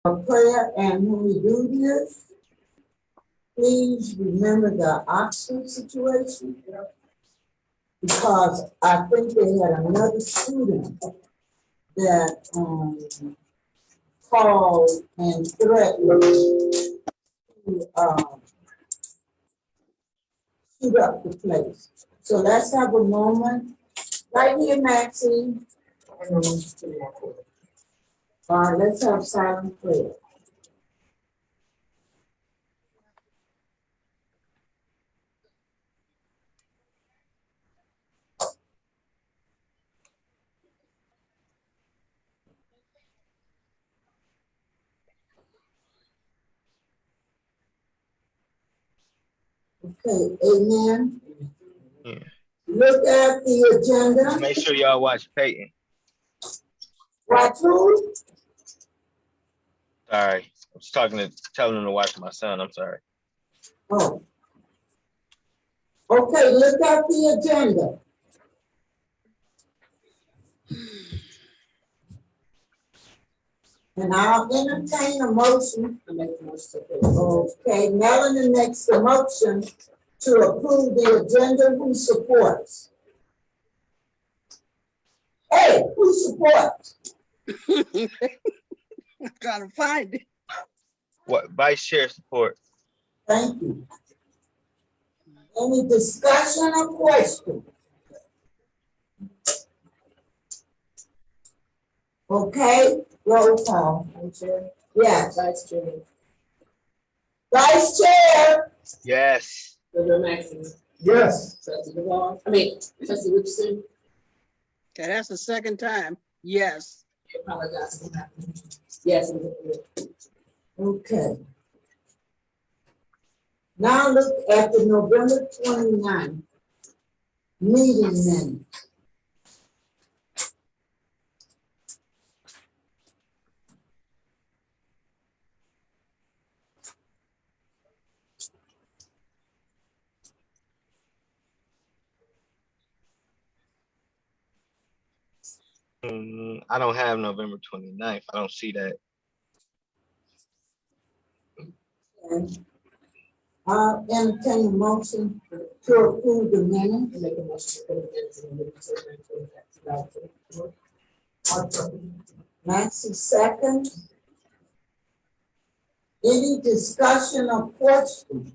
a prayer, and when we do this, please remember the Oxford situation, because I think they had another student that called and threatened to shoot up the place. So let's have a moment right here, Maxine. Let's have silent prayer. Okay, amen. Yeah. Look at the agenda. Make sure y'all watch Peyton. Watch who? Sorry. I was telling him to watch my son. I'm sorry. Oh. Okay, look at the agenda. And I'll entertain a motion. Okay, Melanie makes the motion to approve the agenda. Who supports? Hey, who supports? I'm trying to find it. What vice chair support? Thank you. Any discussion or question? Okay, roll call. Yes. Vice Chair. Vice Chair. Yes. Reverend Maxine. Yes. Trustee Duvall. Trustee Richardson. Okay, that's the second time. Yes. I apologize. Yes. Okay. Now look at the November 29th meeting minutes. I don't have November 29th. I don't see that. And I'll entertain a motion to approve the minutes. Make a motion to approve the minutes. Maxie second. Any discussion or questions?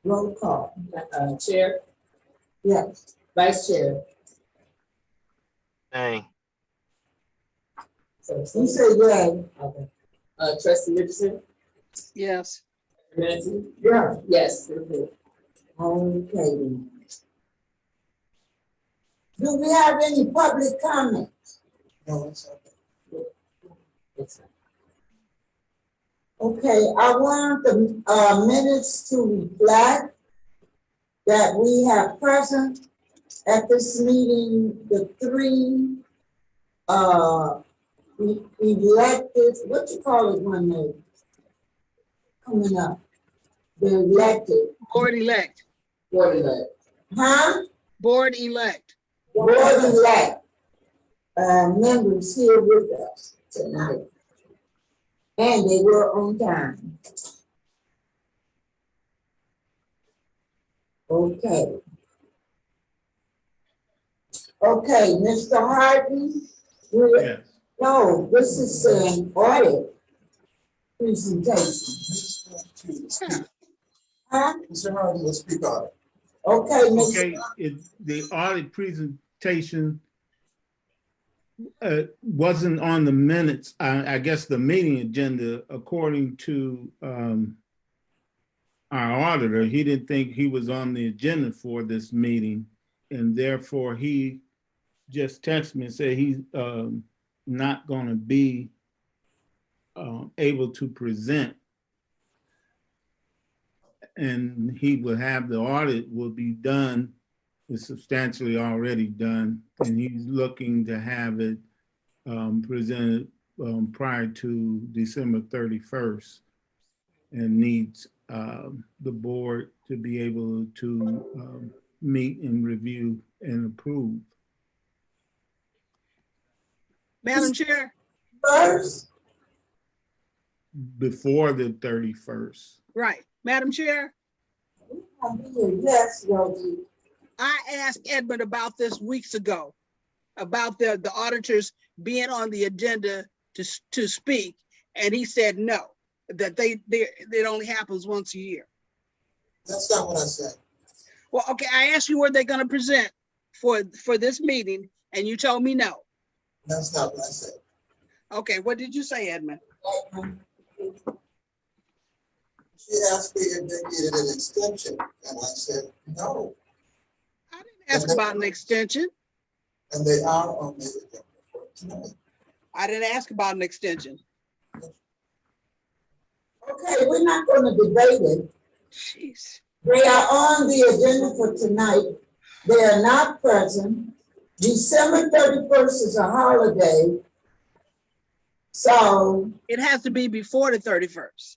Roll call. Chair. Yes. Vice Chair. Dang. You say yay. Okay. Trustee Richardson. Yes. Maxine. Yeah. Yes. Okay. Do we have any public comments? No, it's okay. It's fine. Okay, I want the minutes to reflect that we have present at this meeting the three elected, what you call it when they coming up? The elected. Board elect. Board elect. Huh? Board elect. Board elect members here with us tonight. And they were on time. Okay. Okay, Mr. Harden. Yes. No, this is an audit presentation. Huh? Mr. Hardy will speak on it. Okay, Mr. Okay, the audit presentation wasn't on the minutes, I guess the meeting agenda, according to our auditor. He didn't think he was on the agenda for this meeting, and therefore he just texted me and said he's not going to be able to present, and he will have the audit will be done. It's substantially already done, and he's looking to have it presented prior to December 31st, and needs the board to be able to meet and review and approve. Madam Chair, First, Before the 31st. right. Madam Chair, I'll be here. Yes, Rosie. I asked Edmund about this weeks ago, about the auditors being on the agenda to speak, and he said no, that it only happens once a year. That's not what I said. Well, okay, I asked you, were they gonna present for this meeting, and you told me no. That's not what I said. Okay, what did you say, Edmund? She asked me if they needed an extension, and I said, no. I didn't ask about an extension. And they are on the agenda for tonight. I didn't ask about an extension. Okay, we're not gonna debate it. Jeez. They are on the agenda for tonight. They are not present. December 31st is a holiday. So, It has to be before the 31st.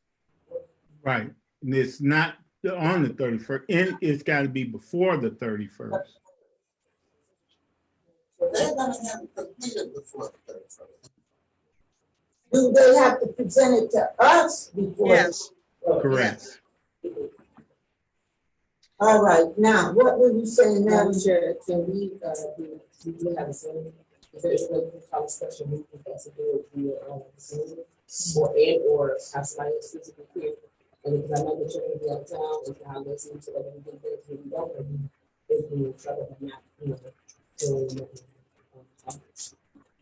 Right. And it's not on the 31st, and it's got to be before the 31st. So they're gonna have it completed before the 31st. do they have to present it to us before? Yes. Correct. All right, now, what were you saying now? Madam Chair, can we do have a Zoom? Is there any way we can call a special meeting that's available via Zoom? Or have somebody else physically here? And because I know that you're gonna be out of town, and how this is, so that we can get it, we don't, if we in trouble or not, you know, so.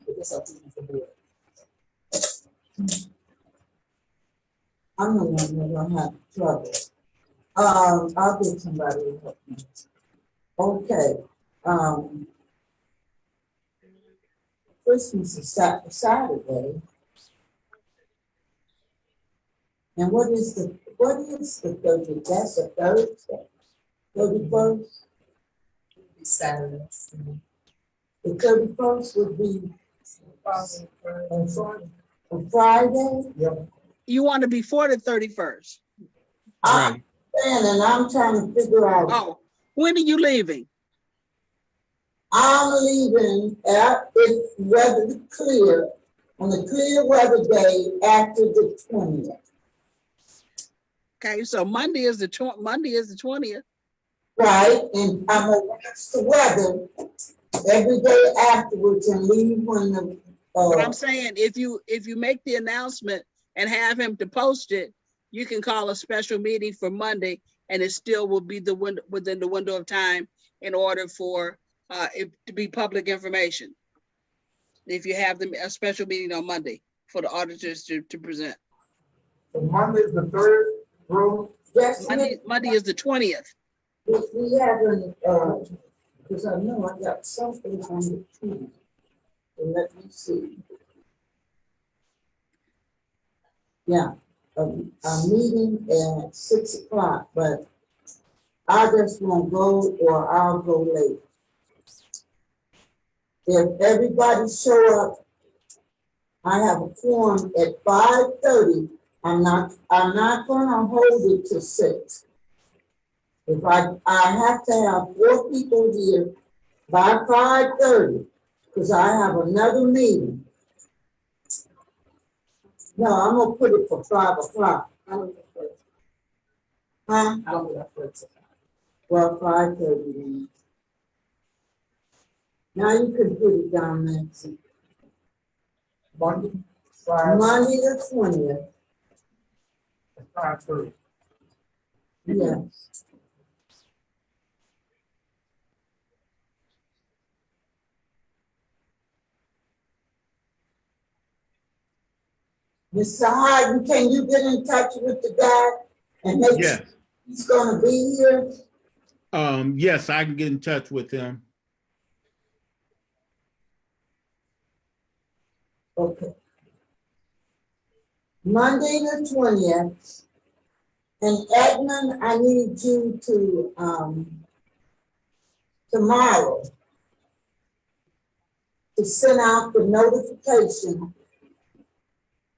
If it's up to you for board. I'm the one that's gonna have trouble. I'll get somebody to help me. Okay, Christmas is Saturday. And what is the 30th? That's a Thursday, 31st? Saturday. The 31st would be a Friday? Yep. You want to be before the 31st. I'm saying, and I'm trying to figure out, Oh, when are you leaving? I'm leaving if weather clear, on the clear weather day after the 20th. Okay, so Monday is the 20th. Right, and I'm gonna watch the weather every day afterwards and leave when the, But I'm saying, if you make the announcement and have him to post it, you can call a special meeting for Monday, and it still will be within the window of time in order for it to be public information. If you have a special meeting on Monday for the auditors to present. So Monday's the 3rd, Rose? yes, Monday is the 20th. if we haven't, because I know I got something on the 20th. So let me see. Yeah, a meeting at 6 o'clock, but I just won't go or I'll go late. If everybody show up, I have a quorum at 5:30. I'm not gonna hold it to 6. If I have to have 4 people here by 5:30, because I have another meeting. No, I'm gonna put it for 5 o'clock. I don't think that's, Huh? I don't think that's what it's. Well, 5:30 then. Now you can put it down next. Monday, Monday the 20th, 5:30. yes. Mr. Hyden, can you get in touch with the guy and make sure Yes. he's gonna be here? Yes, I can get in touch with him. Okay. Monday the 20th. And Edmund, I need you to, tomorrow, to send out the notification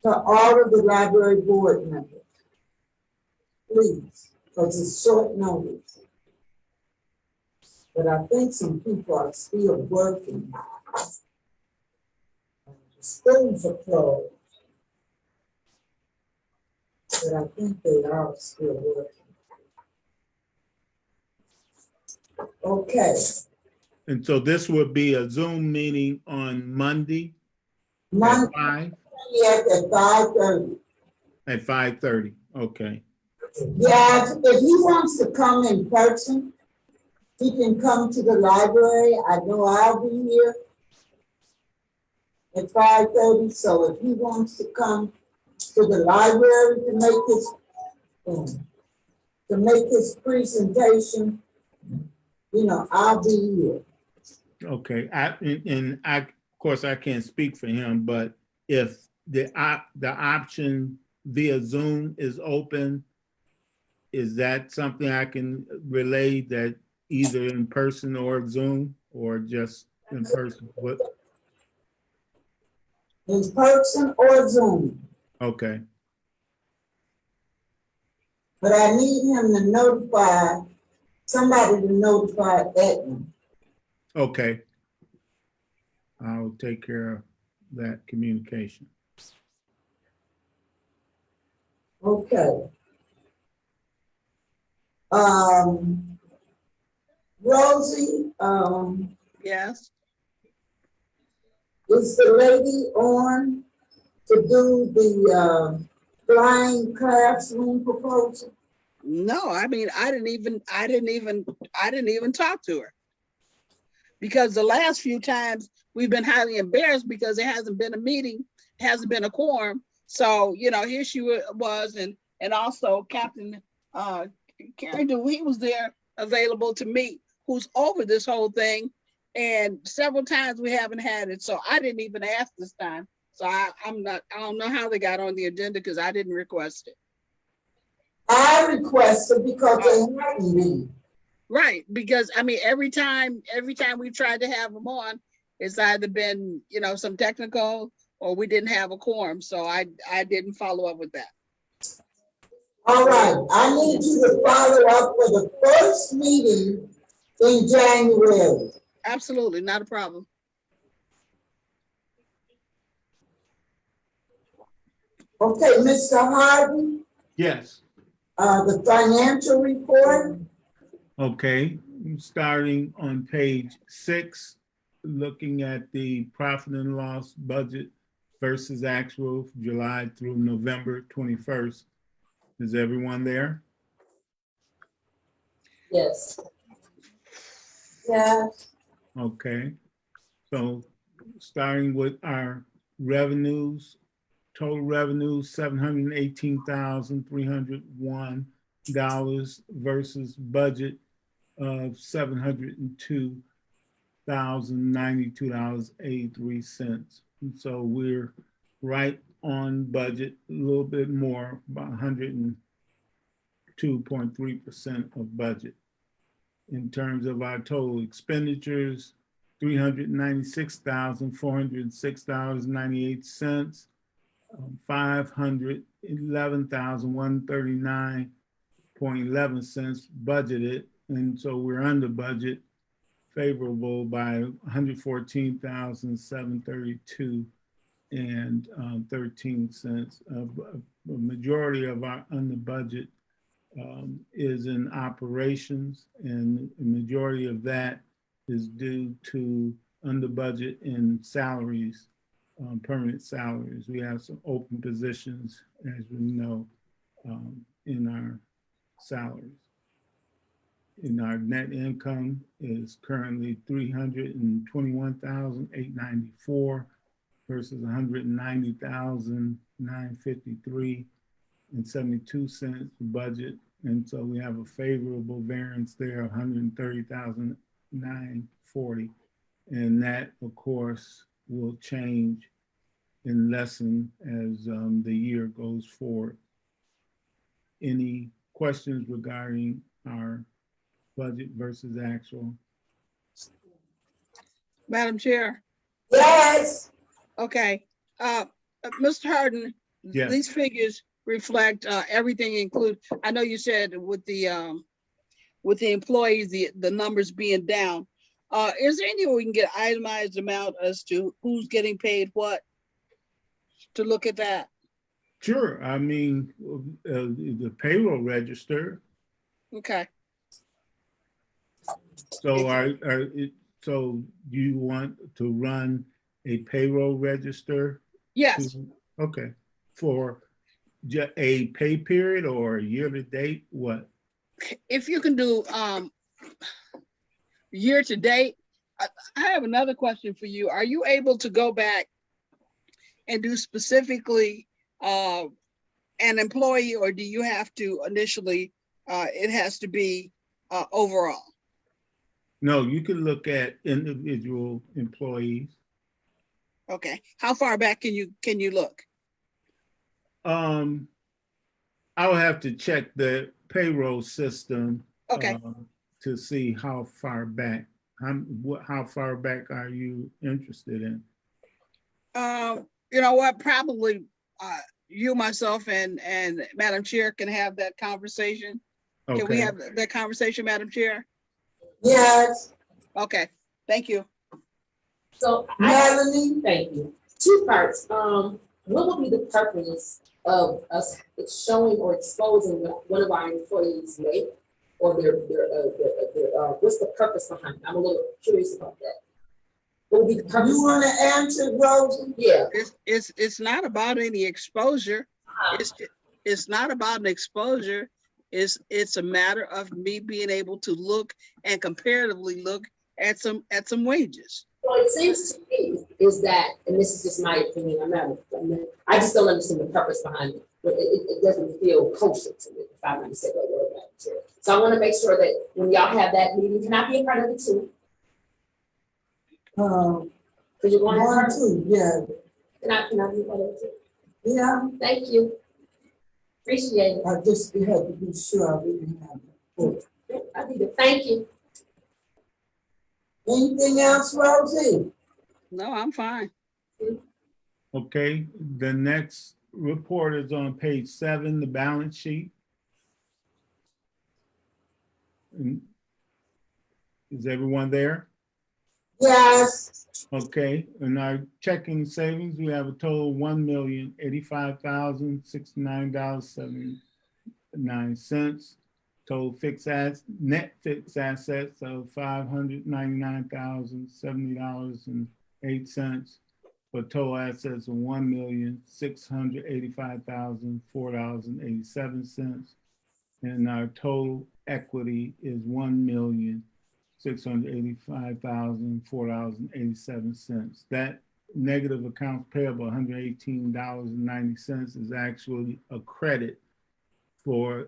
to all of the library board members. Please, because it's short notice. But I think some people are still working. Schools are closed. But I think they are still working. Okay, And so this would be a Zoom meeting on Monday at Monday 5, at 5:30. at 5:30. Okay. Yeah, if he wants to come in person, he can come to the library. I know I'll be here at 5:30, so if he wants to come to the library to make his presentation, I'll be here. Okay. Of course, I can't speak for him, but if the option via Zoom is open, is that something I can relay, that either in person or Zoom, or just in person? What? In person or Zoom, Okay. but I need him to notify, somebody to notify Edmund. Okay. I'll take care of that communication. Okay. Rosie, Yes. is the lady on to do the flying classroom proposal? No, I mean, I didn't even talk to her. Because the last few times we've been highly embarrassed because there hasn't been a meeting, hasn't been a quorum. So, here she was, and also Captain Carrington, he was there available to meet, who's over this whole thing. And several times we haven't had it. So I didn't even ask this time. So I don't know how they got on the agenda because I didn't request it. I requested because they hadn't been. Right, because I mean, every time we tried to have them on, it's either been, some technical or we didn't have a quorum. So I didn't follow up with that. All right, I need you to follow up for the first meeting in January. Absolutely, not a problem. Okay, Mr. Harden, Yes. the financial report. Okay. Starting on page 6, looking at the profit and loss budget versus actual July through November 21st. Is everyone there? Yes. Yeah. Okay. So starting with our revenues, total revenues, $718,301 versus budget of $702,092.83. So we're right on budget, a little bit more, about 102.3% of budget. In terms of our total expenditures, $396,406.98, $511,139.11 budgeted, and so we're under budget, favorable by $114,732 and 13 cents. A majority of our under budget is in operations, and the majority of that is due to under budget in salaries, permanent salaries. We have some open positions, as we know, in our salaries. In our net income is currently $321,894 versus $190,953.72 budget. And so we have a favorable variance there of $130,940. And that, of course, will change and lessen as the year goes forward. Any questions regarding our budget versus actual? Madam Chair. Yes. Okay. Mr. Harden, Yes. These figures reflect everything included. I know you said with the with the employees, the numbers being down. Is there any way we can get itemized amount as to who's getting paid what, to look at that? Sure, I mean, the payroll register. Okay. So so you want to run a payroll register? Yes. Okay, for a pay period or year to date, what? If you can do year to date. I have another question for you. Are you able to go back and do specifically an employee, or do you have to initially, it has to be overall? No, you can look at individual employees. Okay. How far back can you look? I'll have to check the payroll system. Okay. To see how far back. How far back are you interested in? You know what? Probably you, myself, and Madam Chair can have that conversation. Okay. Can we have that conversation, Madam Chair? Yes, Okay. Thank you. So Melanie, thank you. Two parts. What would be the purpose of us showing or exposing what one of our employees make, or their what's the purpose behind it? I'm a little curious about that. What would be the purpose? you wanna answer, Rosie? Yeah. It's not about any exposure. It's not about an exposure. It's a matter of me being able to look and comparatively look at some wages. Well, it seems to me is that, and this is just my opinion, I just don't understand the purpose behind it. But it doesn't feel kosher to me, if I might say that word back here. So I want to make sure that when y'all have that meeting, can I be a part of it too? Because you're going to One, her. two, yeah, Can I be a part of it too? yeah, Thank you. Appreciate it. I just had to be sure I didn't have it. I need to thank you. Anything else, Rosie? No, I'm fine. Okay, the next report is on page 7, the balance sheet. Is everyone there? Yes, Okay, in our checking savings, we have a total of $1,085,069.79. Total net fixed assets of $599,070.08, for total assets of $1,685,004.87. And our total equity is $1,685,004.87. That negative accounts payable $118.90 is actually a credit for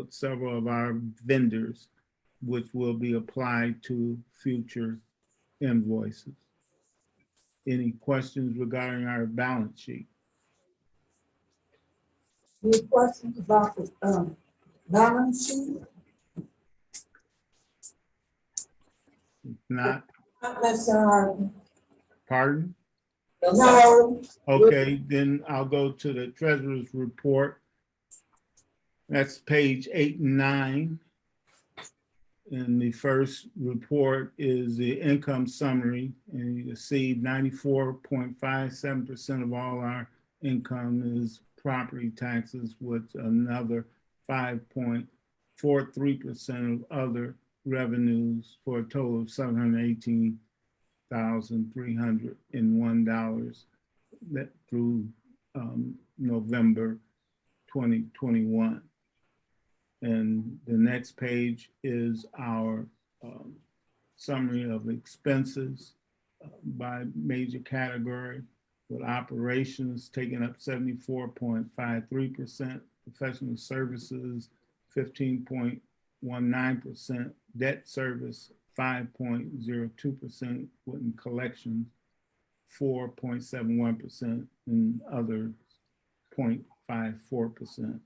several of our vendors, which will be applied to future invoices. Any questions regarding our balance sheet? any questions about the, balance sheet? If not, Not necessarily. pardon? No, Okay, then I'll go to the treasurer's report. That's page 8 and 9. And the first report is the income summary. And you can see 94.57% of all our income is property taxes, with another 5.43% of other revenues, for a total of $718,301 that through November 2021. And the next page is our summary of expenses by major category, with operations taking up 74.53%, professional services 15.19%, debt service 5.02%, with collections 4.71%, and other 0.54%.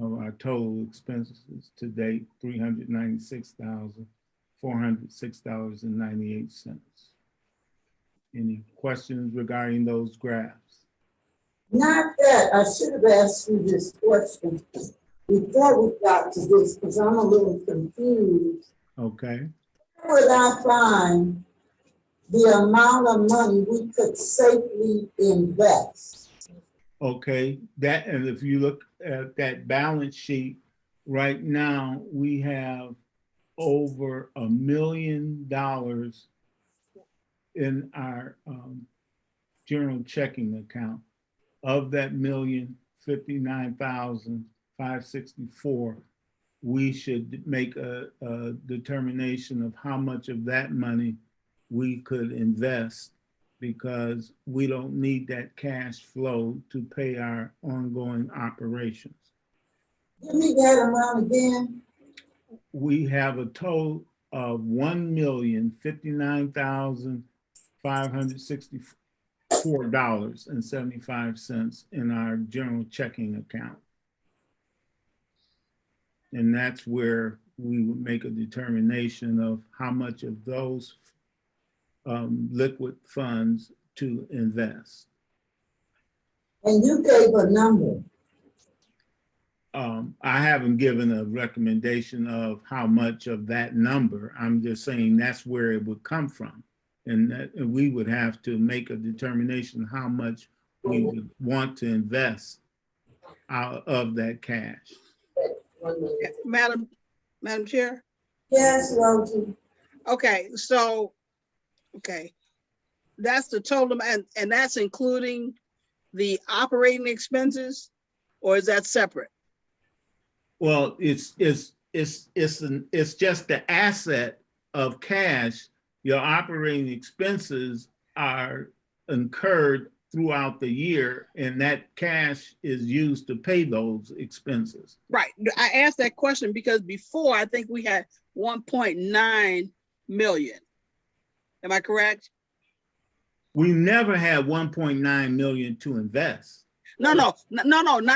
of our total expenses to date, $396,406.98. Any questions regarding those graphs? not that, I should have asked you this question. before we got to this, because I'm a little confused, Okay. where would I find the amount of money we could safely invest? Okay, that, and if you look at that balance sheet, right now, we have over $1 million in our general checking account. Of that 1,059,564, we should make a determination of how much of that money we could invest, because we don't need that cash flow to pay our ongoing operations. Give me that amount again. We have a total of $1,059,564.75 in our general checking account. And that's where we would make a determination of how much of those liquid funds to invest. And you gave a number. I haven't given a recommendation of how much of that number. I'm just saying that's where it would come from. And that we would have to make a determination how much we would want to invest out of that cash. Madam Chair? Yes, Rosie. Okay, so, that's the total, and that's including the operating expenses, or is that separate? Well, it's just the asset of cash. Your operating expenses are incurred throughout the year, and that cash is used to pay those expenses. Right, I asked that question because before, I think we had 1.9 million. Am I correct? We never had 1.9 million to invest. No, not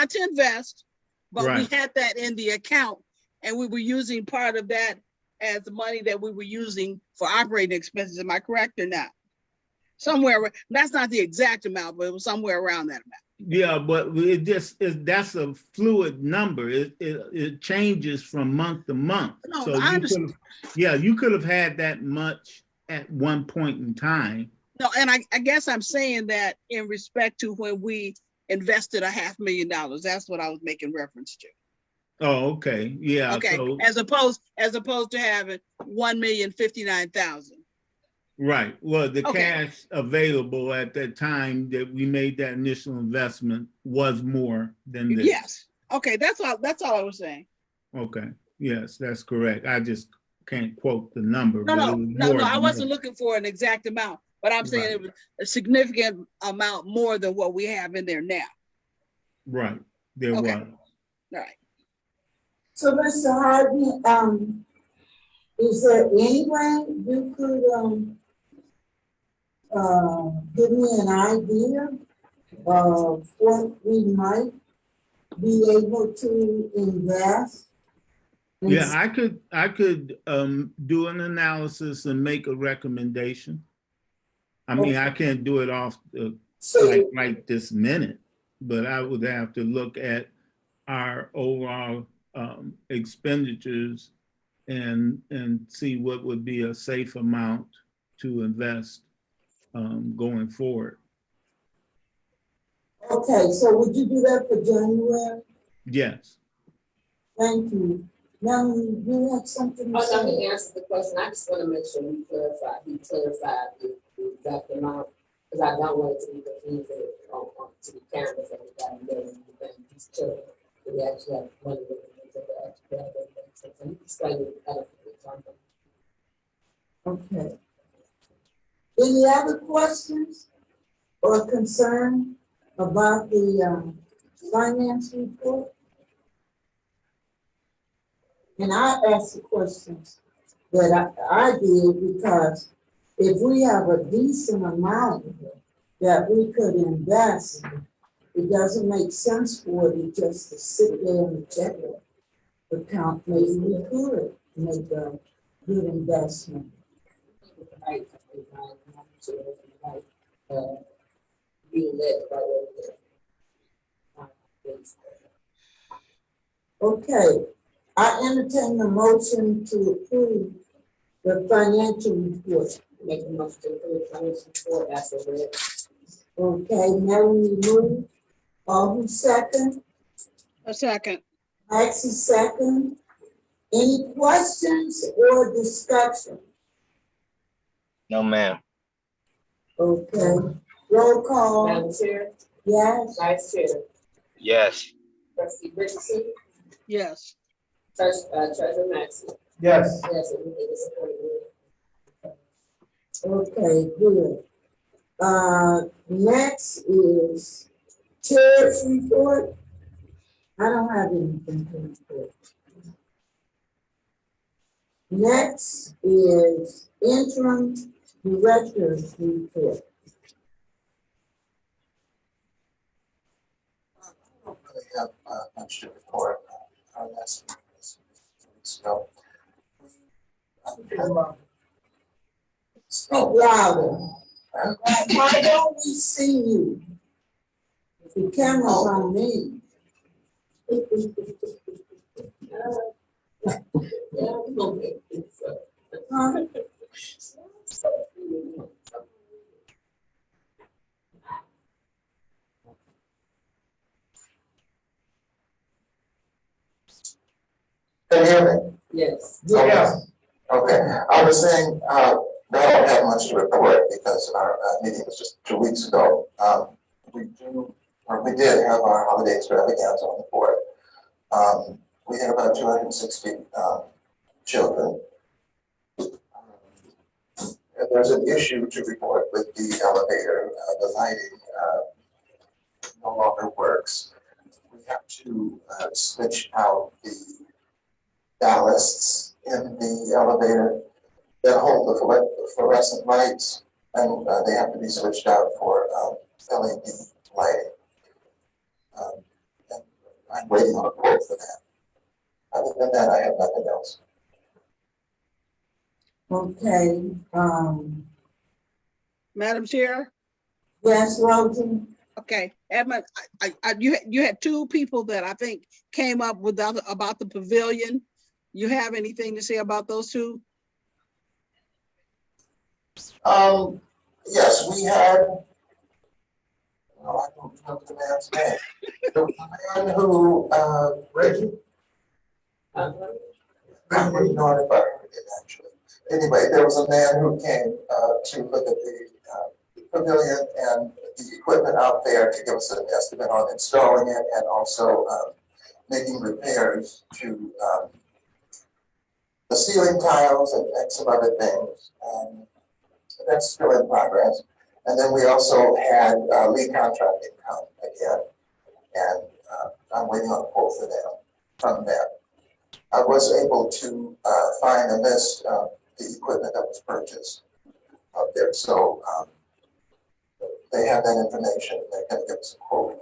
to invest, but Right. we had that in the account, and we were using part of that as the money that we were using for operating expenses. Am I correct or not? Somewhere, that's not the exact amount, but it was somewhere around that amount. Yeah, but that's a fluid number. It changes from month to month. No, So I understand. you could have had that much at one point in time. No, and I guess I'm saying that in respect to when we invested $500,000. That's what I was making reference to. Oh, okay. Yeah. Okay, So, as opposed to having 1,059,000. right. Well, the Okay. cash available at that time that we made that initial investment was more than this. Yes. Okay, that's all I was saying. Okay. Yes, that's correct. I just can't quote the number. No, but it was more I than wasn't that. looking for an exact amount, but I'm saying Right. it was a significant amount more than what we have in there now. Right. There Okay. was. All right. So, Mr. Harden, is there any way you could give me an idea of what we might be able to invest? Yeah, I could do an analysis and make a recommendation. I mean, I can't do it off So, like this minute, but I would have to look at our overall expenditures and see what would be a safe amount to invest going forward. okay, so would you do that for January? Yes. Thank you. Now, you had something to Oh, no, say? he answered the question. I just want to make sure he clarified the exact amount, because I don't want it to be confusing to the cameras and these children. We actually have money that we need to actually have. So he explained it adequately. Okay. Any other questions or concern about the finance report? And I asked the questions that I did because if we have a decent amount that we could invest, it doesn't make sense for it just to sit there in the checking account. Maybe we could make a good investment. Being led by Okay, I entertain a motion to approve the financial report. Make a motion to approve financial report as a read. Okay, Melanie move, who second? A second. Maxie second. Any questions or discussion? No, ma'am. Okay, roll call, Madam Chair, yes? Vice Chair, Yes. Trustee Richardson, Yes. Treasurer Maxey. Yes. Yes, everything is supported. Okay, good. Next is chair's report. I don't have anything to report. Next is interim director's report. I don't really have much to report. Our last meeting was 2 weeks ago. Speak louder. Why don't we see you? The camera's on me. Yeah, we gonna make it, so. Huh? Can you hear me? Yes. Yes. Okay, I was saying, I don't have much to report because our meeting was just 2 weeks ago. We did have our holiday extravaganza on the board. We had about 260 children. And there's an issue to report with the elevator. The lighting no longer works. We have to switch out the ballasts in the elevator that hold the fluorescent lights, and they have to be switched out for LED lighting. And I'm waiting on a quote for that. Other than that, I have nothing else. Okay, Madam Chair? yes, Rosie? Okay, Edmund, you had two people that I think came up with about the pavilion. You have anything to say about those two? Yes, we had, oh, I don't know the man's name. The man who, Reggie? I wouldn't know if I heard it actually. Anyway, there was a man who came to look at the pavilion and the equipment out there to give us an estimate on installing it and also making repairs to the ceiling tiles and some other things. That's still in progress. And then we also had Lee Contracting come again, and I'm waiting on a quote for them from them. I was able to find a list of the equipment that was purchased out there, so they have that information. They're going to give us a quote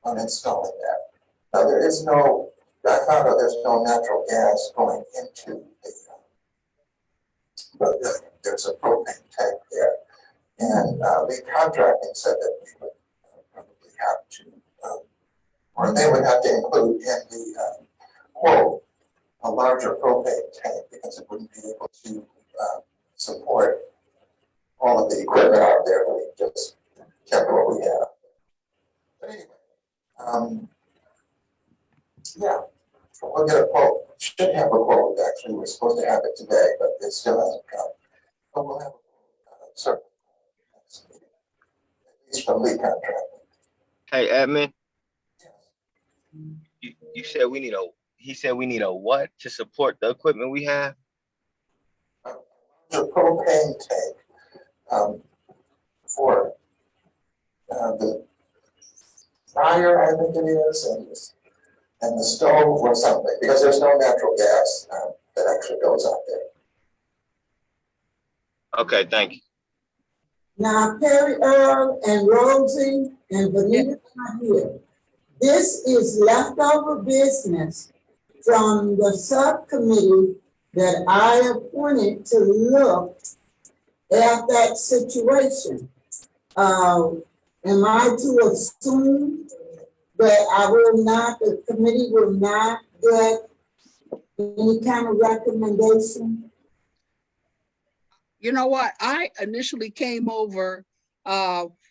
on installing that. Now there is no, I found out there's no natural gas going into the, but there's a propane tank there, and the contracting said that we would probably have to, or they would have to include in the quote a larger propane tank because it wouldn't be able to support all of the equipment out there. We just kept what we had. But anyway, yeah, so we'll get a quote. Should have a quote. Actually, we're supposed to have it today, but it still hasn't come. But we'll have a certain at least from Lee Contracting. Hey, Edmund, you said we need he said we need a what to support the equipment we have? The propane tank for the fire, I think it is, and the stove or something, because there's no natural gas that actually goes out there. Okay, thank you. Now, Perry Earl and Rosie and Benita are here. This is leftover business from the subcommittee that I appointed to look at that situation. Am I to assume but I will not, the committee will not get any kind of recommendation. You know what? I initially came over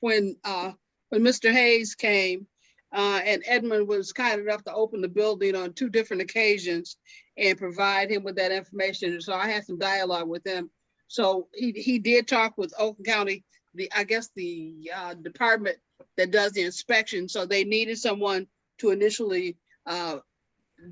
when Mr. Hayes came, and Edmund was kind enough to open the building on 2 different occasions and provide him with that information. And so I had some dialogue with him. So he did talk with Oakland County, I guess the department that does the inspection. So they needed someone to initially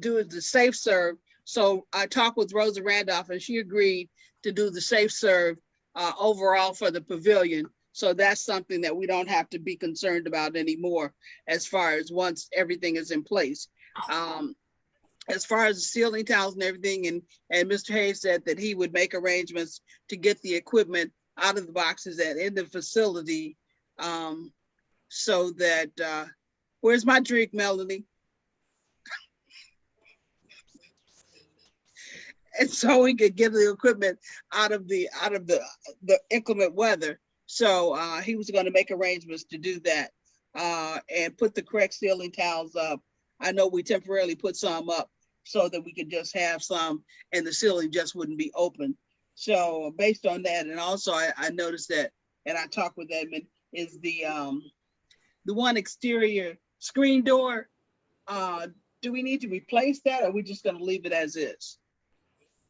do the safe serve. So I talked with Rosa Randolph and she agreed to do the safe serve overall for the pavilion. So that's something that we don't have to be concerned about anymore as far as once everything is in place. As far as the ceiling tiles and everything, and Mr. Hayes said that he would make arrangements to get the equipment out of the boxes and in the facility so that, where's my drink, Melanie? And so we could get the equipment out of the inclement weather. So he was going to make arrangements to do that and put the correct ceiling tiles up. I know we temporarily put some up so that we could just have some and the ceiling just wouldn't be open. So based on that, and also I noticed that, and I talked with Edmund, is the one exterior screen door. Do we need to replace that, or are we just going to leave it as is?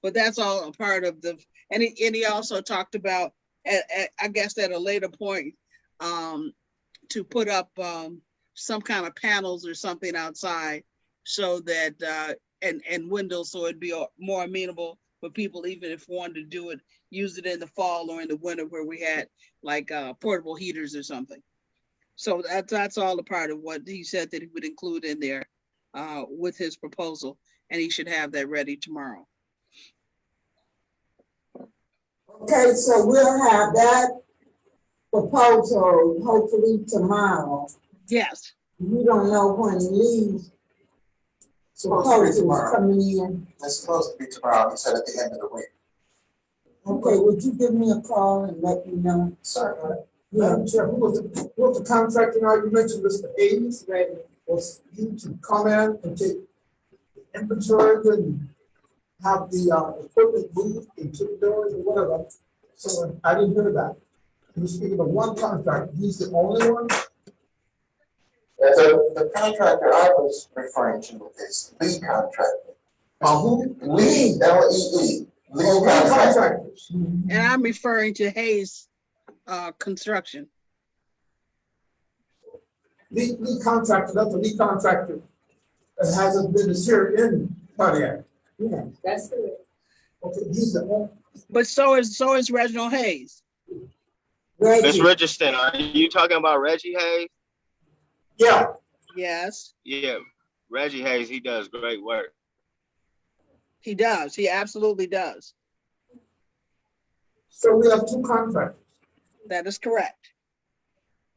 But that's all a part of the, and he also talked about, I guess at a later point, to put up some kind of panels or something outside so that, and windows, so it'd be more amenable for people, even if wanted to do it, use it in the fall or in the winter where we had like portable heaters or something. So that's all a part of what he said that he would include in there with his proposal, and he should have that ready tomorrow. Okay, so we'll have that proposal hopefully tomorrow. Yes. You don't know when Lee's proposal is coming in. It's supposed to be tomorrow, he said at the end of the week. Okay, would you give me a call and let me know? Certainly. Madam Chair, who was the contractor now? You mentioned Mr. Hayes, right? Was he to come in and take inventory and have the equipment moved into the building or whatever? So I didn't hear that. He was speaking of one contractor. He's the only one? The contractor I was referring to is Lee Contractor. Who? Lee, L-E-E. Lee Lee Contractor. contractors. And I'm referring to Hayes Construction. Lee contractor, that's a Lee contractor that hasn't been here in Pontiac. Yeah. That's good. Okay, he's the only. But so is Reginald Hayes. Ms. Reggie, Richardson, are you talking about Reggie Hayes? Yeah. Yes, Yeah, Reggie Hayes, he does great work. he does. He absolutely does. So we have 2 contractors. That is correct.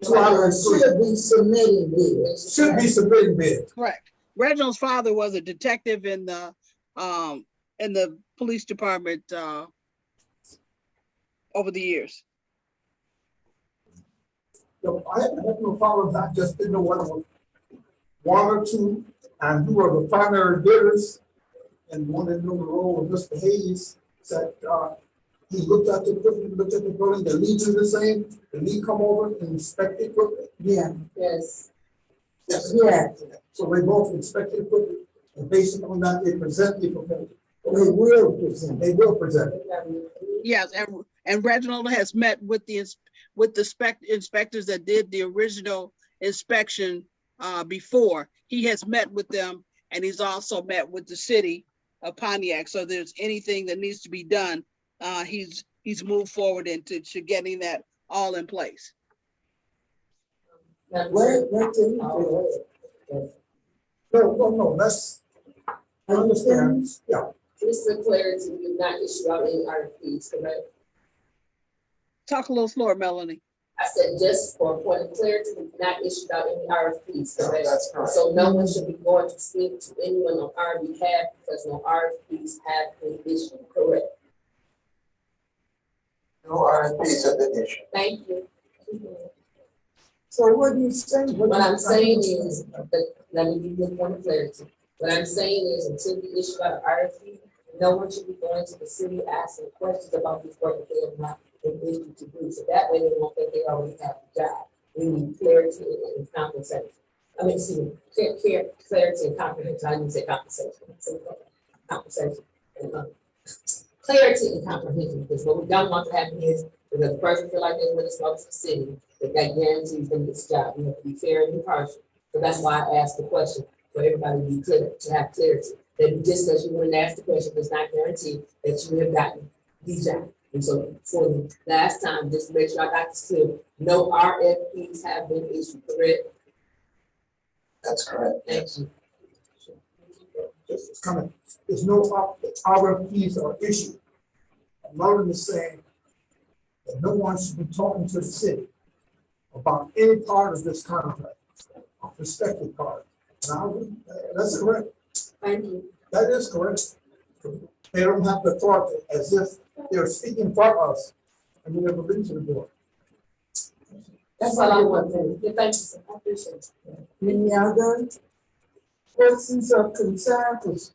Two out of the 3. should be submitting bids. Should be submitting bids. Correct. Reginald's father was a detective in the police department over the years. So I have no problem. I just didn't know whether it was 1 or 2, and who were the primary bidders. And wanted to know the role of Mr. Hayes. Said he looked at the equipment, looked at the building. The leads are the same. The lead come over and inspect the equipment. Yeah, Yes. Yes. yeah, So they both inspect the equipment, and based on that, they present the proposal. we will present. They will present it. Yes, and Reginald has met with the inspectors that did the original inspection before. He has met with them, and he's also met with the city of Pontiac. So if there's anything that needs to be done, he's moved forward into getting that all in place. Wait, No, that's, I understand. Yeah. Just for clarity, we did not issue out any RFPs, correct? Talk a little slower, Melanie. I said just for a point of clarity, we did not issue out any RFPs, No, correct? that's correct. So no one should be going to speak to anyone on our behalf because no RFPs have been issued, correct? No RFPs have been issued. Thank you. So what do you say? What I'm saying is, let me give you a point of clarity. What I'm saying is, until we issue out an RFP, no one should be going to the city asking questions about this work that they have not been able to do. So that way they won't think they already have the job. We need clarity and compensation. I mean, excuse me, clarity and comprehension. I didn't say compensation. I said compensation and clarity and comprehension, because what we don't want to happen is, because the person feel like they want to go to the city, that guarantees them this job. We have to be fair and impartial. So that's why I asked the question, for everybody to be clear, to have clarity. That just because you want to ask the question does not guarantee that you have gotten the job. And so for the last time, just to make sure I got this clear, no RFPs have been issued, correct? That's correct. Thank you. It's coming, there's no RFPs are issued. Marvin is saying that no one should be talking to the city about any part of this contract, a prospective part. Now, that's correct. Thank you. That is correct. They don't have the thought as if they're speaking for us and we never been to the board. That's all I want to say. Thank you, sir. I appreciate it. Any other questions or concerns? 'Cause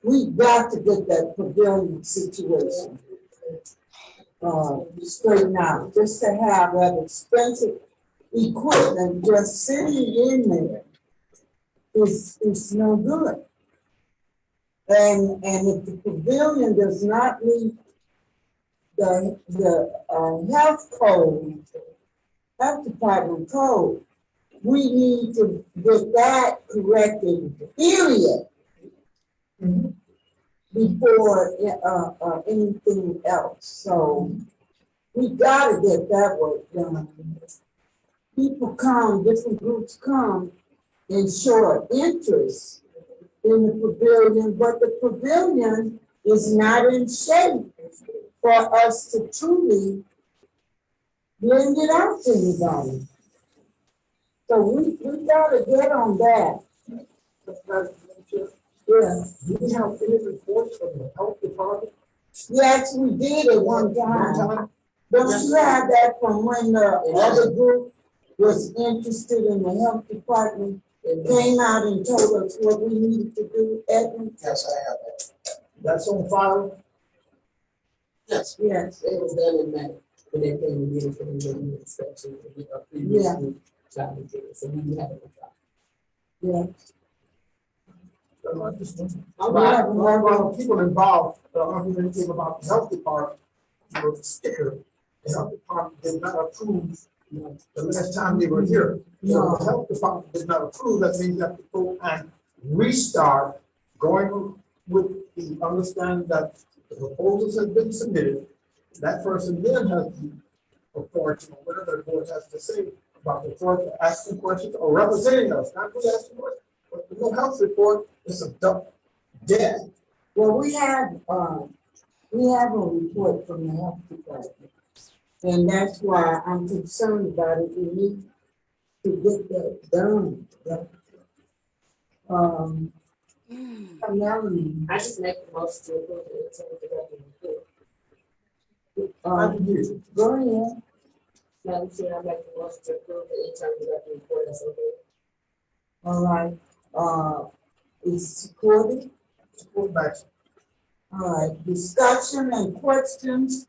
we got to get that pavilion situation straightened out. Just to have that expensive equipment just sitting in there is no good. And if the pavilion does not meet the health department code, we need to get that corrected, period, before anything else. So we gotta get that work done. People come, different groups come and show interest in the pavilion, but the pavilion is not in shape for us to truly lend it out to anybody. So we gotta get on that. Yeah. Do we have any reports from the health department? Yes, we did at one time. Don't you have that from when the other group was interested in the health department? It came out and told us what we needed to do, Edmund? Yes, I have that. That's on file? Yes. Yes. It was done in May, when they came and did it for the building inspection. Yeah. So we have it. Yeah. All right, people involved, arguing about the health department, were scared. The health department did not approve the last time they were here. So the health department did not approve, that means you have to go and restart going with the understanding that the proposals have been submitted. That person then has the authority, or whatever the board has to say about the authority to ask questions or representing us, not just asking questions. But the no health report is a dead. Well, we have a report from the health department. And that's why I'm concerned about it. We need to get that done. Melanie, I just make the most to approve the interim director report. I can hear you. go ahead. Madam Chair, I make the most to approve the interim director report as okay. All right, is supported. Support back. All right, discussion and questions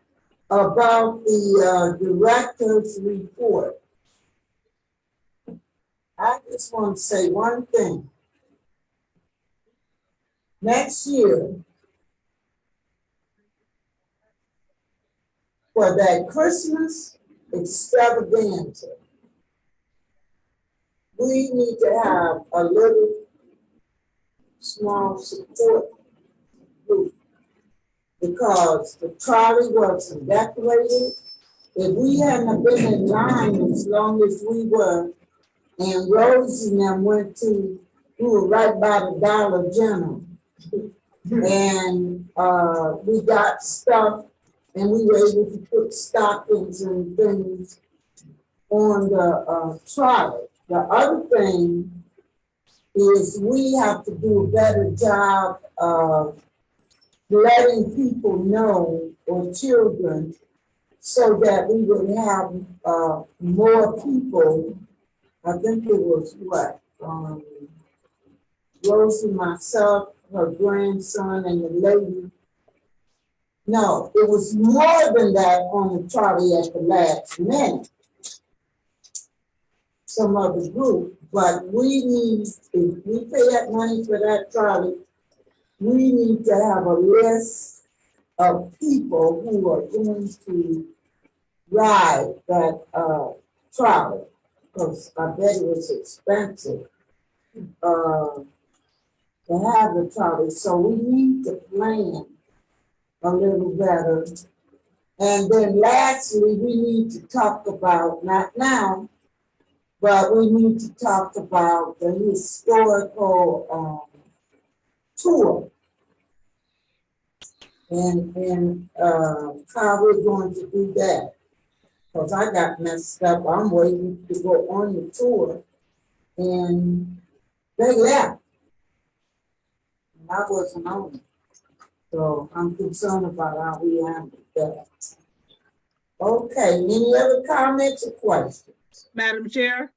about the director's report. I just want to say one thing. Next year, for that Christmas extravaganza, we need to have a little small support group, because the trolley wasn't decorated. If we hadn't been in line as long as we were, and Rose and them we were right by the Dollar General. And we got stuff, and we were able to put stockings and things on the trolley. The other thing is we have to do a better job of letting people know, or children, so that we would have more people I think it was what, Rosie, myself, her grandson, and the lady. No, it was more than that on the trolley at the last minute. Some other group, but we need, if we pay that money for that trolley, we need to have a list of people who are going to ride that trolley, because I bet it was expensive to have the trolley. So we need to plan a little better. And then lastly, we need to talk about, not now, but we need to talk about the historical tour. And how we're going to do that. Because I got messed up. I'm waiting to go on the tour. And they left. And I wasn't on it. So I'm concerned about how we handle that. Okay, any other comments or questions? Madam Chair,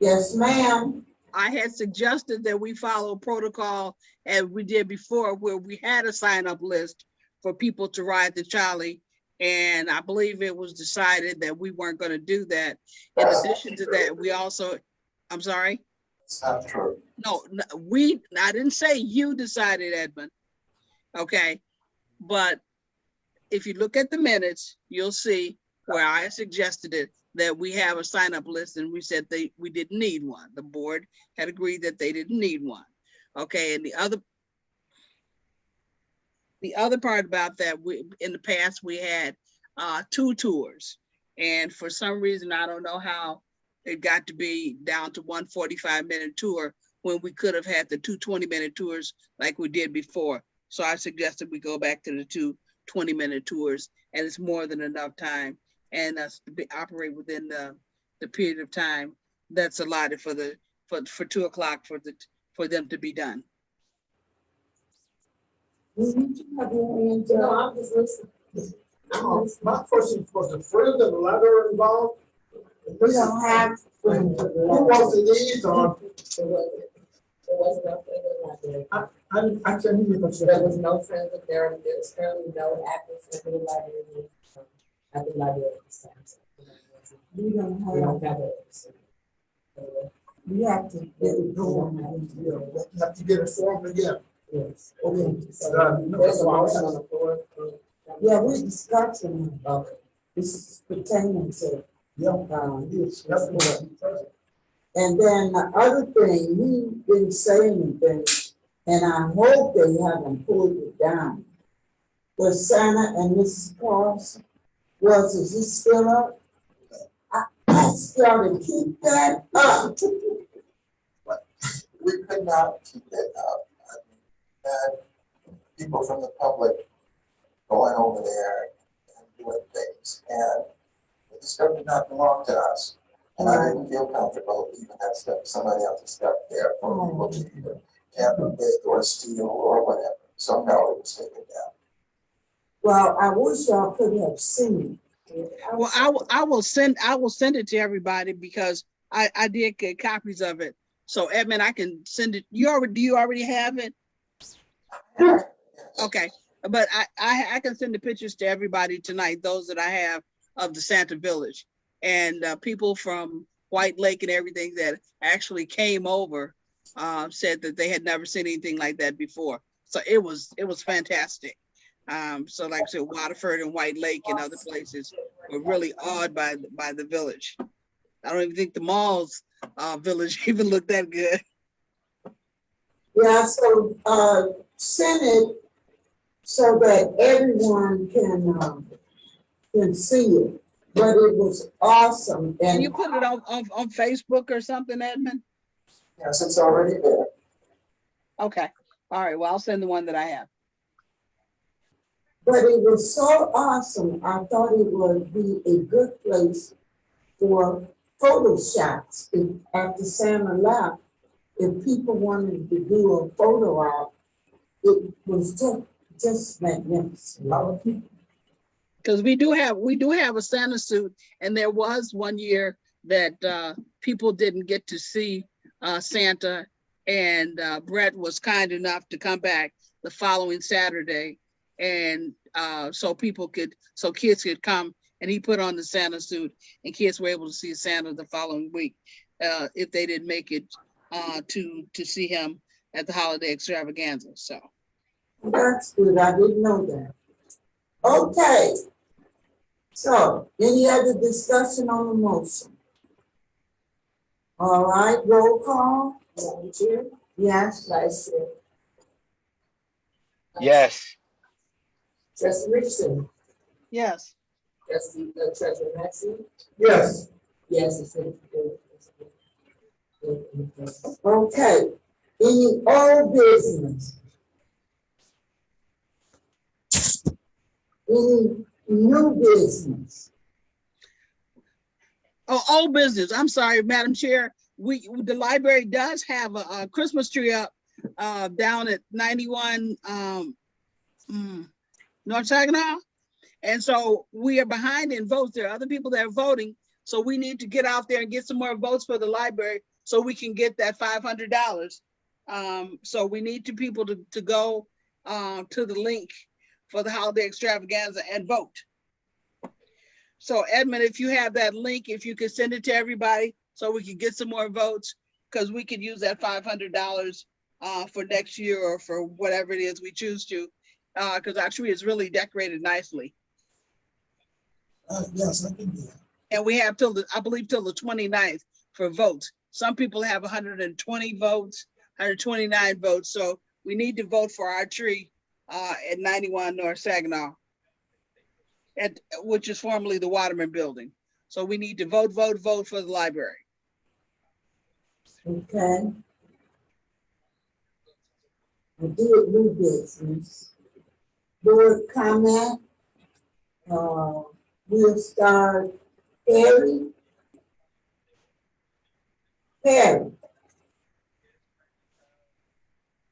Yes, ma'am. I had suggested that we follow protocol as we did before, where we had a sign-up list for people to ride the trolley. And I believe it was decided that we weren't going to do that. In addition to that, we also, I'm sorry? It's not true. No, I didn't say you decided, Edmund. Okay, but if you look at the minutes, you'll see where I suggested it, that we have a sign-up list, and we said we didn't need one. The board had agreed that they didn't need one. Okay, and the other part about that, in the past we had 2 tours, and for some reason, I don't know how it got to be down to 1 45-minute tour when we could have had the 2 20-minute tours like we did before. So I suggested we go back to the 2 20-minute tours, and it's more than enough time, and us to operate within the period of time that's allotted for 2 o'clock for them to be done. No, I'm just listening. My question was the friend and the letter involved? We don't have. Who was the liaison? There was no friend of the library. I can't hear you. There was no friend of there was currently no active friend of the library at the library at this time. We don't We have. don't have it. We have to get it going. You have to get it formed again. Yes. Okay. So there's a motion on the floor. Yeah, we're discussing about it. This is pertaining to, Yes, that's what. and then the other thing, he didn't say anything, and I hope they haven't pulled it down. Was Santa and Mrs. Claus, is it still up? I started to keep that up. We could not keep it up. We had people from the public going over there and doing things, and the stuff did not belong to us. And I didn't feel comfortable leaving that stuff, somebody else's stuff there for people to either tamper with or steal or whatever. So no, it was taken down. Well, I wish y'all could have seen it. Well, I will send it to everybody, because I did get copies of it. So Edmund, I can send it. Do you already have it? Yes. Okay, but I can send the pictures to everybody tonight, those that I have of the Santa Village, and people from White Lake and everything that actually came over said that they had never seen anything like that before. So it was fantastic. So like I said, Waterford and White Lake and other places were really awed by the village. I don't even think the mall's village even looked that good. Yeah, so send it so that everyone can see it. But it was awesome. Can And you put it on Facebook or something, Edmund? Yes, it's already there. Okay. All right. Well, I'll send the one that I have. but it was so awesome. I thought it would be a good place for photo shots. If after Santa left, if people wanted to do a photo op, it was just magnificent. Because we do have a Santa suit, and there was one year that people didn't get to see Santa, and Brett was kind enough to come back the following Saturday, and so kids could come, and he put on the Santa suit, and kids were able to see Santa the following week if they didn't make it to see him at the holiday extravaganza. So That's good. I didn't know that. Okay. So, any other discussion on the motion? All right, roll call. Madam Chair, Yes. Vice Chair. Yes. Trustee Richardson, yes. Trustee Treasurer Maxine. Yes. Yes, it's in. Okay. Any old business? Any new business? Oh, old business. I'm sorry, Madam Chair. The library does have a Christmas tree up down at 91 North Saginaw. And so we are behind in votes. There are other people that are voting. So we need to get out there and get some more votes for the library so we can get that $500. So we need people to go to the link for the holiday extravaganza and vote. So Edmund, if you have that link, if you could send it to everybody so we can get some more votes, because we could use that $500 for next year or for whatever it is we choose to, because our tree is really decorated nicely. Yes, I can do that. And we have I believe till the 29th for votes. Some people have 120 votes, 129 votes. So we need to vote for our tree at 91 North Saginaw, which is formerly the Waterman Building. So we need to vote for the library. Okay. I did new business. Board comment. We'll start Perry.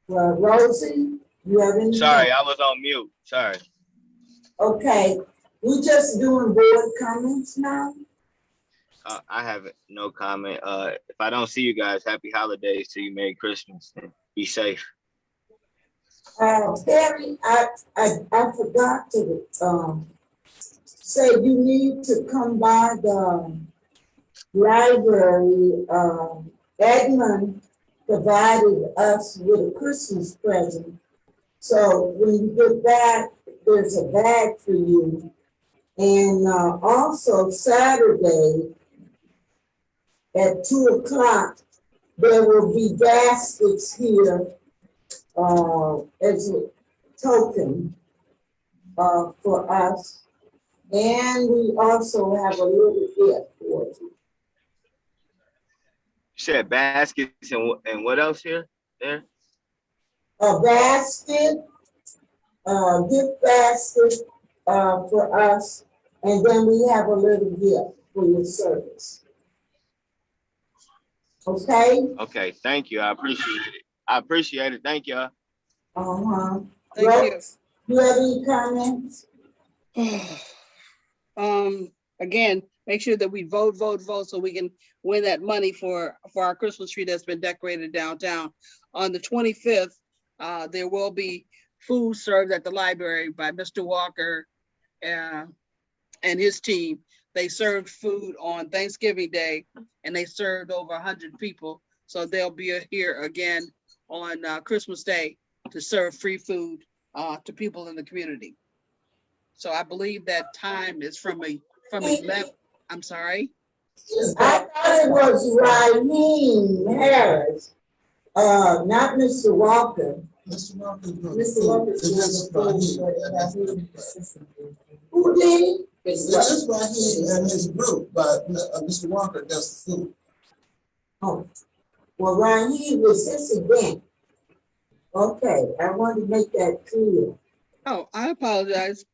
Well, Rosie, you have any? Sorry, I was on mute. Sorry. Okay, we just doing board comments now? I have no comment. If I don't see you guys, happy holidays to you. Merry Christmas. And be safe. Perry, I forgot to say you need to come by the library. Edmund provided us with a Christmas present. So when you get back, there's a bag for you. And also Saturday at 2:00, there will be baskets here as a token for us. And we also have a little gift for you. You said baskets and what else here? There? A basket, gift basket for us, and then we have a little gift for your service. Okay? Okay, thank you. I appreciate it. Thank you. Thank Rose, you have any comments? Again, make sure that we vote so we can win that money for our Christmas tree that's been decorated downtown. On the 25th, there will be food served at the library by Mr. Walker and his team. They served food on Thanksgiving Day, and they served over 100 people. So they'll be here again on Christmas Day to serve free food to people in the community. So I believe that time is from 11. I'm sorry. I thought it was Raheem Harris, not Mr. Walker. Mr. Walker. Mr. Walker. Who did it? That's why he and his group, but Mr. Walker does the food. Oh, well, Raheem was his event. Okay, I wanted to make that clear. Oh, I apologize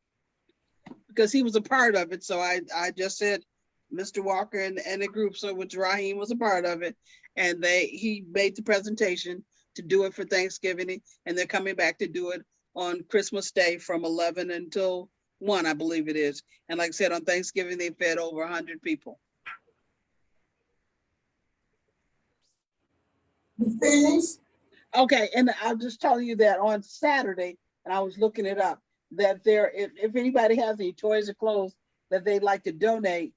because he was a part of it. So I just said Mr. Walker and the group, so which Raheem was a part of it. And he made the presentation to do it for Thanksgiving, and they're coming back to do it on Christmas Day from 11 until 1, I believe it is. And like I said, on Thanksgiving, they fed over 100 people. You finished? Okay, and I'll just tell you that on Saturday, and I was looking it up, that if anybody has any toys or clothes that they'd like to donate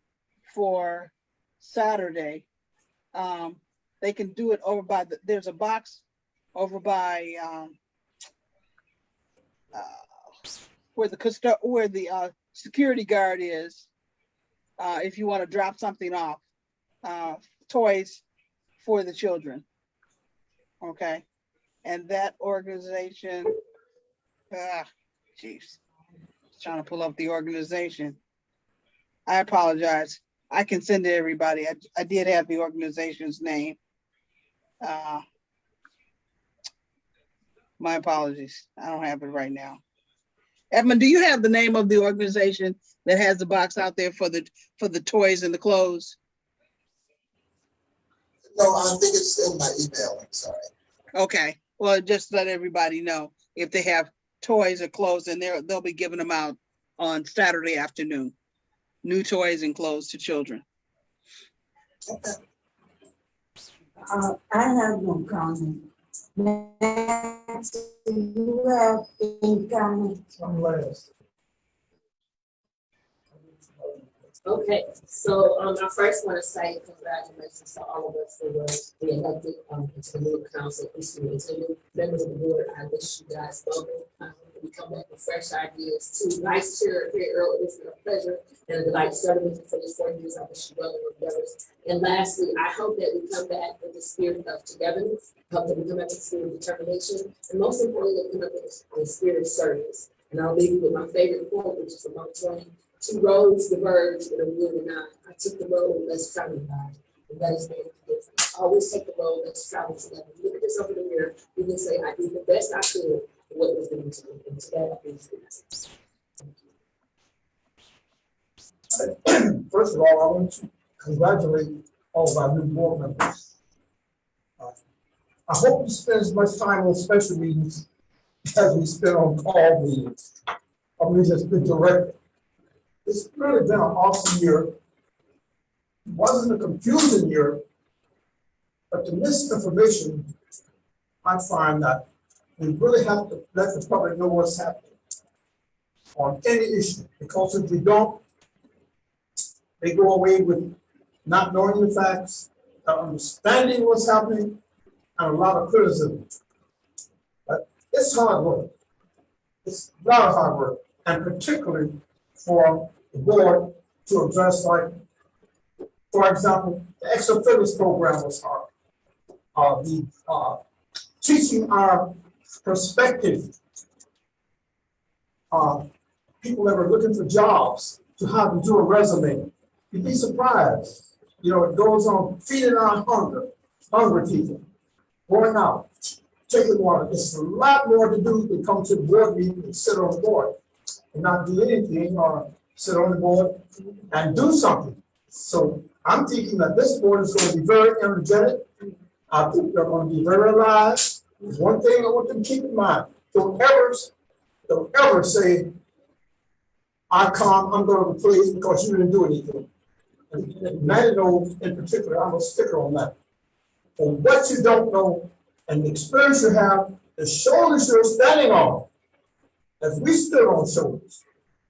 for Saturday, they can do it over by there's a box over by where the security guard is. If you want to drop something off, toys for the children. Okay. And that organization, jeez, trying to pull up the organization. I apologize. I can send it to everybody. I did have the organization's name. My apologies. I don't have it right now. Edmund, do you have the name of the organization that has the box out there for the toys and the clothes? No, I think it's in my email, I'm sorry. Okay. Well, just let everybody know if they have toys or clothes, and they'll be giving them out on Saturday afternoon. New toys and clothes to children. Okay. I have no comment. Nancy, do you have any comments? One last. Okay, so I first want to say congratulations to all of us who were elected into the new council, into the new members of the board. I wish you guys welcome. We come back with fresh ideas. To Vice Chair here earlier, it's been a pleasure and a delight serving with you for these 4 years. I wish you well and endeavors. And lastly, I hope that we come back with the spirit of togetherness, hope that we come back with the spirit of determination, and most importantly, that we come back with the spirit of service. And I'll leave you with my favorite quote, which is from Mark Twain. 2 roads diverge in a wheel and I took the road less traveled by, and that is very different. Always take the road less traveled together. Look at yourself in the mirror. You can say, I did the best I could for what was given to me. And to that, I please First of all, I want to congratulate all of our new board members. I hope you spend as much time on special meetings as we spend on call meetings. I mean, it's been direct. It's really been an awesome year. It wasn't a confusing year, but the misinformation, I find that we really have to let the public know what's happening on any issue, because if we don't, they go away with not knowing the facts, not understanding what's happening, and a lot of criticism. But it's hard work. It's a lot of hard work, and particularly for the board to address, like, for example, the ex officios program was hard. Teaching our prospective people that are looking for jobs to how to do a resume. You'd be surprised. You know, it goes on feeding our hungry people, going out, taking water. It's a lot more to do than come to the board meeting and sit on the board and not do anything, or sit on the board and do something. So I'm thinking that this board is going to be very energetic. I think they're going to be very alive. There's one thing I want them to keep in mind. Don't ever say, I'm going to replace because you didn't do anything. And Maddie knows in particular, I'm a sticker on that. For what you don't know and the experience you have, the shoulders you're standing on. If we stood on shoulders,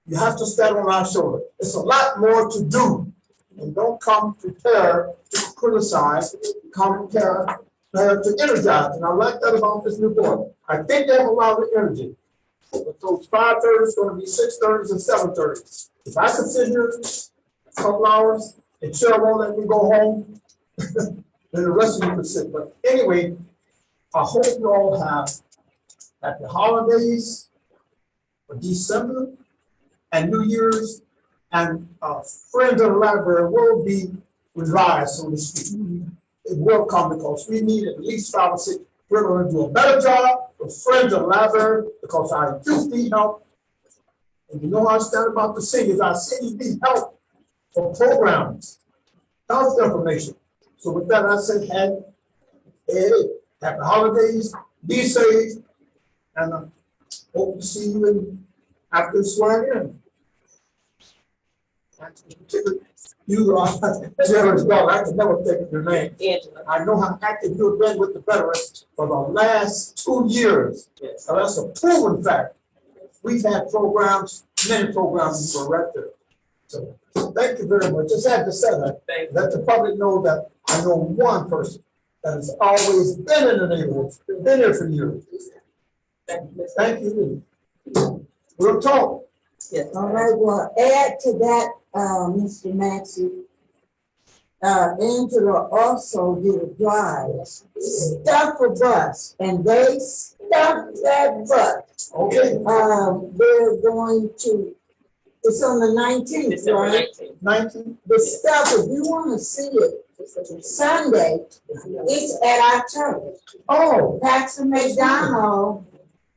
you have to stand on our shoulder. It's a lot more to do. And don't come prepared to criticize, come prepared to energize. And I like that about this new board. I think they have a lot of energy. But those 5:30 is going to be 6:30 and 7:30. If I could sit here a couple hours and Chair won't let me go home, then the rest of you could sit. But anyway, I hope you all have happy holidays for December and New Year's, and friends of the library will be revived, so to speak. It will come because we need at least 5 or 6. We're going to do a better job with friends of the library because our youth need help. And you know how I stand about the seniors. Our seniors need help for programs, health information. So with that, I say, happy holidays, be safe, and hope to see you after swearing in. You, Jared's daughter, I can never think of your name. Angela. I know how active you've been with the veterans for the last 2 years. Yes. So that's a proven fact. We've had programs, many programs you were right there. So thank you very much. Just had to say that. Thank you. Let the public know that I know one person that has always been in the neighborhood, been here for years. Thank you. We'll talk. Yes. All right, well, add to that, Mr. Maxey. Angela also did a drive, stuff a bus, and they stuffed that bus. Okay, They're going to, it's on the 19th, December right? 19th. 19. The stuff, if you wanna see it, Sunday, it's at our church. Oh, Paxton McDonald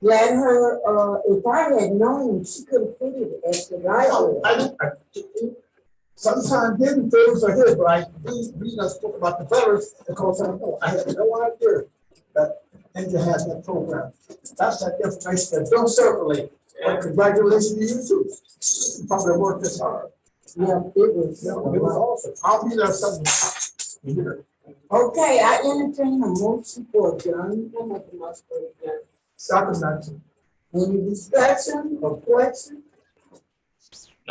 let her, if I had known, she could have put it at the library. sometimes hidden things are here, but I we just spoke about the veterans because I had no idea that Angela had that program. That's that information that don't circulate. But congratulations to you too. You probably worked this hard. Yeah, it was. Yeah, it was awesome. I'll be there Sunday. Okay, I entertain a motion for adjournment. Second, 19. Any discussion or question?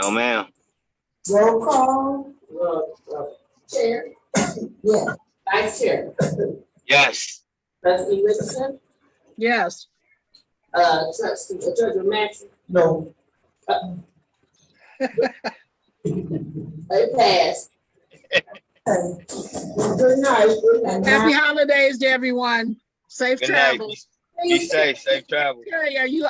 No, ma'am. Roll call? Chair, Yeah. Vice Chair, Yes. Trustee Richardson, Yes. Trustee Treasurer Maxey. No. It passed. Good night. Happy holidays to everyone. Safe Good night. travels. Be safe. Safe travel. Carrie, are you